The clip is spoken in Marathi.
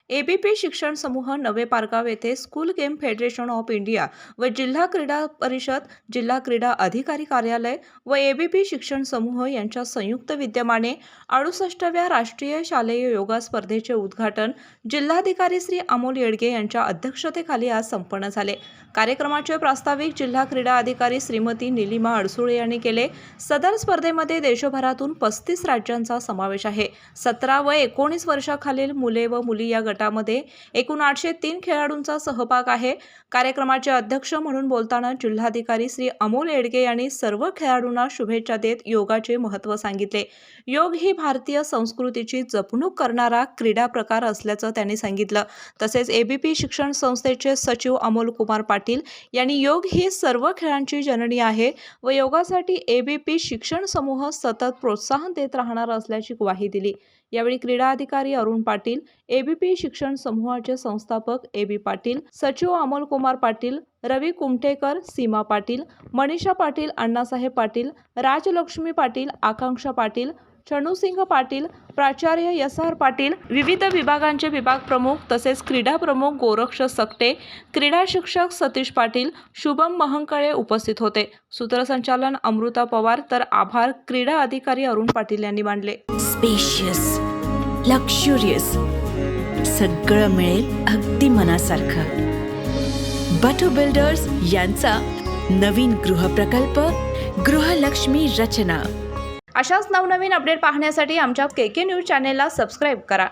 एबीपी शिक्षण समूह नवे पारगाव येथे school game federation of India व जिल्हा क्रीडा परिषद, जिल्हा क्रीडा अधिकारी कार्यालय व एबीपी शिक्षण समूह यांच्या संयुक्त विद्यमाने 68व्या राष्ट्रीय शालेय योगा स्पर्धेचे उद्घाटन जिल्हाधिकारी श्री अमोल येडगे यांच्या अध्यक्षतेखाली आज संपन्न झाले। कार्यक्रमाचे प्रास्ताविक जिल्हा क्रीडा अधिकारी श्रीमती नीलिमा अडसुळे यांनी केले। सदर स्पर्धेमध्ये देशभरातून 35 राज्यांचा समावेश आहे। 17 व 19 वर्षाखालील मुले व मुली या गटामध्ये एकूण 803 खेळाडूंचा सहभाग आहे। कार्यक्रमाचे अध्यक्ष म्हणून बोलताना जिल्हाधिकारी श्री अमोल येडगे यांनी सर्व खेळाडूंना शुभेच्छा देत योगाचे महत्त्व सांगितले। योग ही भारतीय संस्कृतीची जपणूक करणारा क्रीडा प्रकार असल्याचं त्यांनी सांगितलं। तसेच एबीपी शिक्षण संस्थेचे सचिव अमोल कुमार पाटील यांनी योग ही सर्व खेळांची जननी आहे व योगासाठी एबीपी शिक्षण समूह सतत प्रोत्साहन देत राहणार असल्याची ग्वाही दिली। यावेळी क्रीडा अधिकारी अरुण पाटील, एबीपी शिक्षण समूहाचे संस्थापक एबी पाटील, सचिव अमोल कुमार पाटील, रवी कुमठेकर, सीमा पाटील, मनीषा पाटील, अण्णासाहेब पाटील, राजलक्ष्मी पाटील, आकांक्षा पाटील, चणूसिंग पाटील, प्राचार्य एस.आर. पाटील, विविध विभागांचे विभाग प्रमुख तसेच क्रीडा प्रमुख गोरक्ष सकटे, क्रीडा शिक्षक सतीश पाटील, शुभम महंकळे उपस्थित होते। सूत्रसंचालन अमृता पवार तर आभार क्रीडा अधिकारी अरुण पाटील यांनी मानले। स्पेशियस, लक्झुरियस, सगळं मिळेल अगदी मनासारखं। बटू बिल्डर्स यांचा नवीन गृहप्रकल्प गृहलक्ष्मी रचना। अशाच नवनवीन अपडेट पाहण्यासाठी आमच्या केके न्यूज चॅनेलला सबस्क्राइब करा।